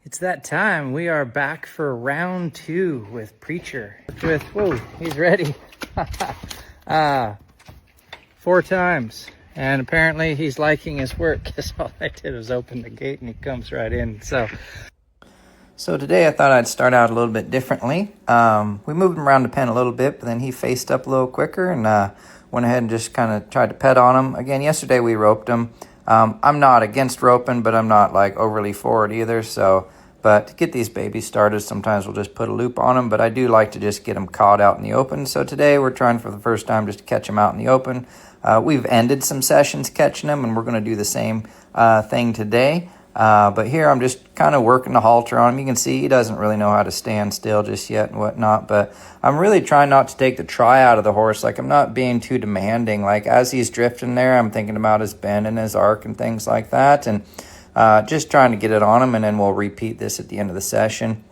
It's that time. We are back for round 2 with Preacher. Whoa, he's ready. 4 times. And apparently he's liking his work because all I did was open the gate and he comes right in. So today I thought I'd start out a little bit differently. We moved him around the pen a little bit, but then he faced up a little quicker and went ahead and just kind of tried to pet on him. Again, yesterday we roped him. I'm not against roping, but I'm not like overly for it either. But to get these babies started, sometimes we'll just put a loop on them. But I do like to just get them caught out in the open. So today we're trying for the first time just to catch them out in the open. We've ended some sessions catching them, and we're going to do the same thing today. But here I'm just kind of working the halter on him. You can see he doesn't really know how to stand still just yet and whatnot. But I'm really trying not to take the try out of the horse. Like, I'm not being too demanding. Like, as he's drifting there, I'm thinking about his bend and his arc and things like that. And just trying to get it on him, and then we'll repeat this at the end of the session.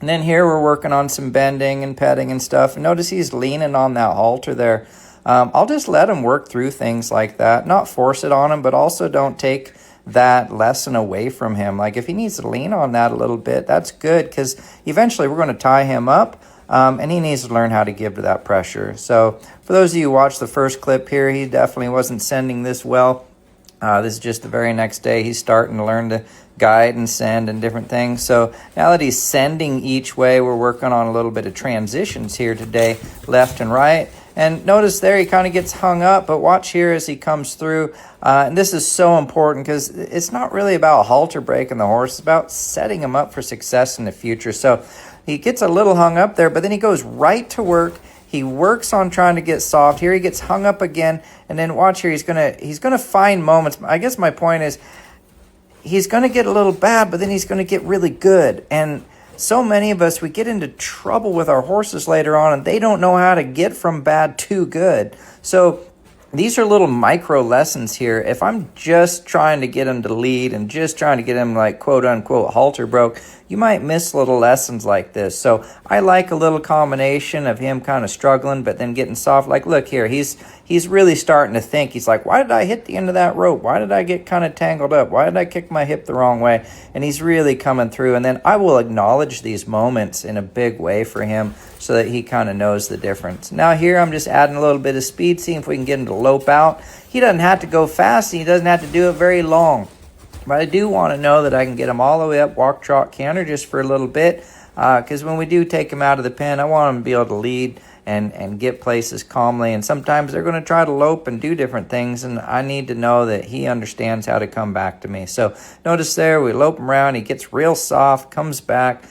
And then here we're working on some bending and petting and stuff. And notice he's leaning on that halter there. I'll just let him work through things like that. Not force it on him, but also don't take that lesson away from him. Like, if he needs to lean on that a little bit, that's good, because eventually we're going to tie him up, and he needs to learn how to give to that pressure. So for those of you who watched the first clip here, he definitely wasn't sending this well. This is just the very next day. He's starting to learn to guide and send and different things. So now that he's sending each way, we're working on a little bit of transitions here today, left and right. And notice there he kind of gets hung up, but watch here as he comes through. And this is so important because it's not really about halter breaking the horse. It's about setting him up for success in the future. So he gets a little hung up there, but then he goes right to work. He works on trying to get soft. Here he gets hung up again, and then watch here. He's gonna find moments. I guess my point is, he's gonna get a little bad, but then he's gonna get really good. And so many of us, we get into trouble with our horses later on, and they don't know how to get from bad to good. So these are little micro lessons here. If I'm just trying to get him to lead and just trying to get him, like, quote unquote halter broke, you might miss little lessons like this. So I like a little combination of him kind of struggling but then getting soft. Like, look here, he's really starting to think. He's like, why did I hit the end of that rope? Why did I get kind of tangled up? Why did I kick my hip the wrong way? And he's really coming through. And then I will acknowledge these moments in a big way for him so that he kind of knows the difference. Now here I'm just adding a little bit of speed, seeing if we can get him to lope out. He doesn't have to go fast, and he doesn't have to do it very long. But I do want to know that I can get him all the way up, walk, trot, canter just for a little bit. Because when we do take him out of the pen, I want him to be able to lead and get places calmly. And sometimes they're going to try to lope and do different things, and I need to know that he understands how to come back to me. So notice there, we lope him around. He gets real soft, comes back,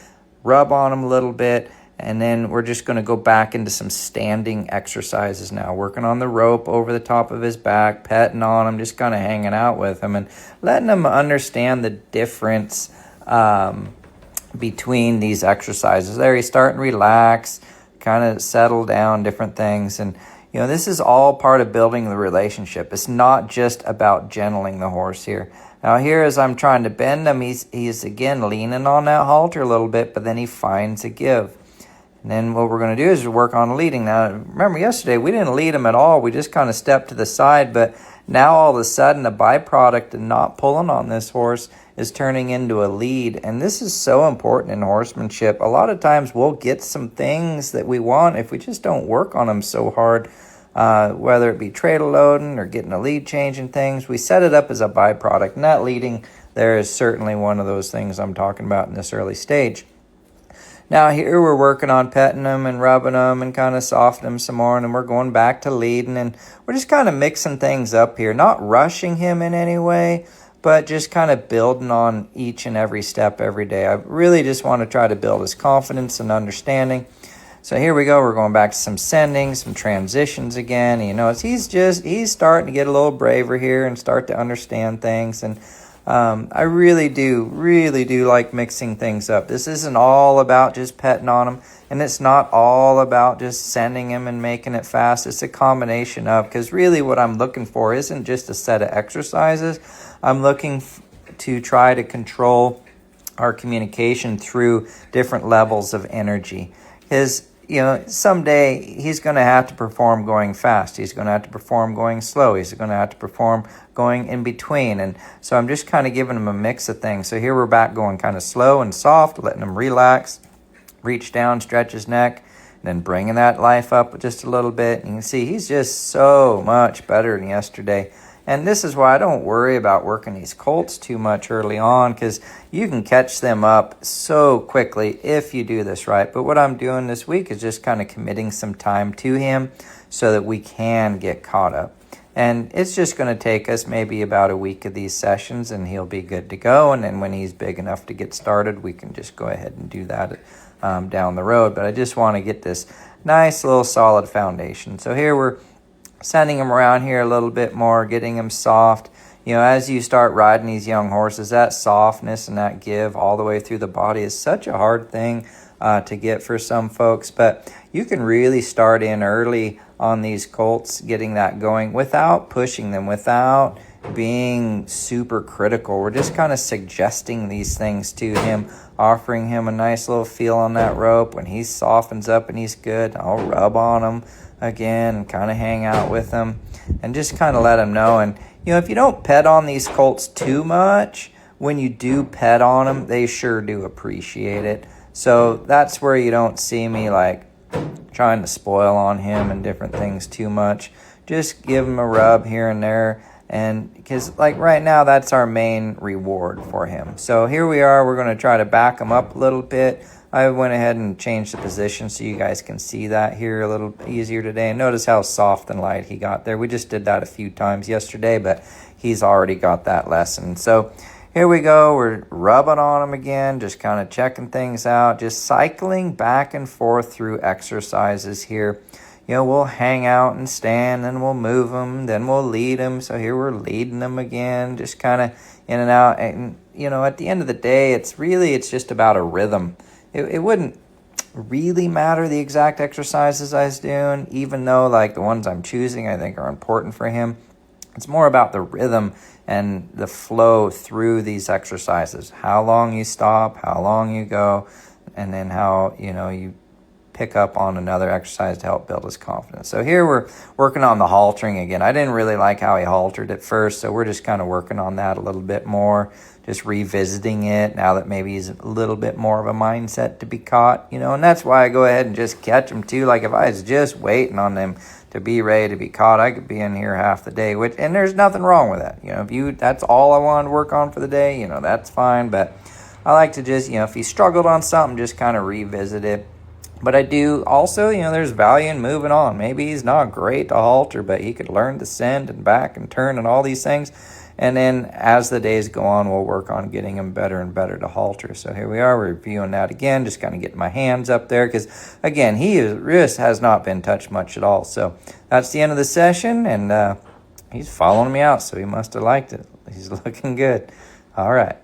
rub on him a little bit. And then we're just going to go back into some standing exercises now, working on the rope over the top of his back, petting on him, just kind of hanging out with him and letting him understand the difference between these exercises. There, he's starting to relax, kind of settle down, different things. And, you know, this is all part of building the relationship. It's not just about gentling the horse here. Now here, as I'm trying to bend him, he's again leaning on that halter a little bit, but then he finds a give. And then what we're going to do is work on leading. Now, remember yesterday, we didn't lead him at all. We just kind of stepped to the side. But now all of a sudden, the byproduct of not pulling on this horse is turning into a lead. And this is so important in horsemanship. A lot of times we'll get some things that we want if we just don't work on them so hard, whether it be trailer loading or getting a lead change and things. We set it up as a byproduct. And that leading there is certainly one of those things I'm talking about in this early stage. Now here we're working on petting them and rubbing them and kind of softening them some more, and then we're going back to leading, and we're just kind of mixing things up here, not rushing him in any way, but just kind of building on each and every step every day. I really just want to try to build his confidence and understanding. So here we go. We're going back to some sending, some transitions again. You know, he's starting to get a little braver here and start to understand things. And I really do like mixing things up. This isn't all about just petting on him, and it's not all about just sending him and making it fast. It's a combination of, because really what I'm looking for isn't just a set of exercises. I'm looking to try to control our communication through different levels of energy. Because you know, someday he's going to have to perform going fast. He's going to have to perform going slow. He's going to have to perform going in between. And so I'm just kind of giving him a mix of things. So here we're back going kind of slow and soft, letting him relax, reach down, stretch his neck, and then bringing that life up just a little bit. And you can see he's just so much better than yesterday. And this is why I don't worry about working these colts too much early on, because you can catch them up so quickly if you do this right. But what I'm doing this week is just kind of committing some time to him so that we can get caught up. And it's just going to take us maybe about a week of these sessions, and he'll be good to go. And then when he's big enough to get started, we can just go ahead and do that down the road. But I just want to get this nice little solid foundation. So here we're sending him around here a little bit more, getting him soft. You know, as you start riding these young horses, that softness and that give all the way through the body is such a hard thing to get for some folks. But you can really start in early on these colts, getting that going without pushing them, without being super critical. We're just kind of suggesting these things to him, offering him a nice little feel on that rope. When he softens up and he's good, I'll rub on him again and kind of hang out with them and just kind of let them know. And you know, if you don't pet on these colts too much, when you do pet on them, they sure do appreciate it. So that's where you don't see me like trying to spoil on him and different things too much. Just give him a rub here and there, and because like right now that's our main reward for him. So here we are, we're going to try to back him up a little bit. I went ahead and changed the position so you guys can see that here a little easier today. And notice how soft and light he got there. We just did that a few times yesterday, but he's already got that lesson. So here we go. We're rubbing on him again, just kind of checking things out, just cycling back and forth through exercises here. You know, we'll hang out and stand, then we'll move them, then we'll lead them. So here we're leading them again, just kind of in and out. And, you know, at the end of the day, it's just about a rhythm. It wouldn't really matter the exact exercises I was doing, even though like the ones I'm choosing I think are important for him. It's more about the rhythm and the flow through these exercises. How long you stop, how long you go, and then how, you know, you pick up on another exercise to help build his confidence. So here we're working on the haltering again. I didn't really like how he haltered at first, so we're just kind of working on that a little bit more, just revisiting it now that maybe he's a little bit more of a mindset to be caught, you know, and that's why I go ahead and just catch him too. Like if I was just waiting on them to be ready to be caught, I could be in here half the day, and there's nothing wrong with that. You know, if that's all I wanted to work on for the day, you know, that's fine. But I like to just, you know, if he struggled on something, just kind of revisit it. But I do also, you know, there's value in moving on. Maybe he's not great to halter, but he could learn to send and back and turn and all these things. And then as the days go on, we'll work on getting him better and better to halter. So here we are, we're reviewing that again, just kind of getting my hands up there. Because, again, his wrist has not been touched much at all. So that's the end of the session, and he's following me out, so he must have liked it. He's looking good. All right.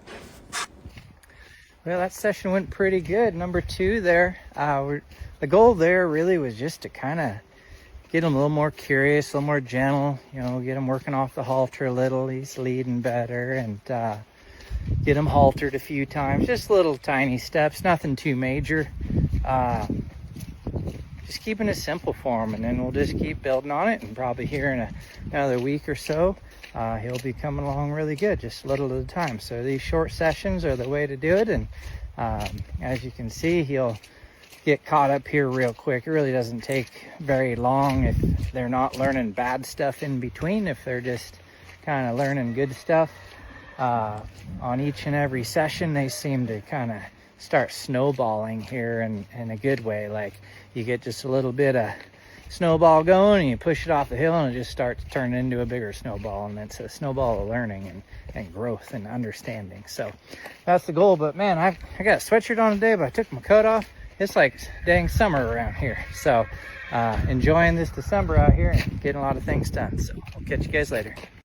Well, that session went pretty good. Number 2 there. The goal there really was just to kind of get him a little more curious, a little more gentle, you know, get him working off the halter a little. He's leading better, and get him haltered a few times. Just little tiny steps, nothing too major. Just keeping it simple for him, and then we'll just keep building on it, and probably here in another week or so, he'll be coming along really good, just a little at a time. So these short sessions are the way to do it, and as you can see, he'll get caught up here real quick. It really doesn't take very long if they're not learning bad stuff in between, if they're just kind of learning good stuff. On each and every session, they seem to kind of start snowballing here in a good way. Like you get just a little bit of snowball going and you push it off the hill and it just starts turning into a bigger snowball, and it's a snowball of learning and growth and understanding. So that's the goal. But man, I got a sweatshirt on today, but I took my coat off. It's like dang summer around here. So enjoying this December out here and getting a lot of things done. So I'll catch you guys later.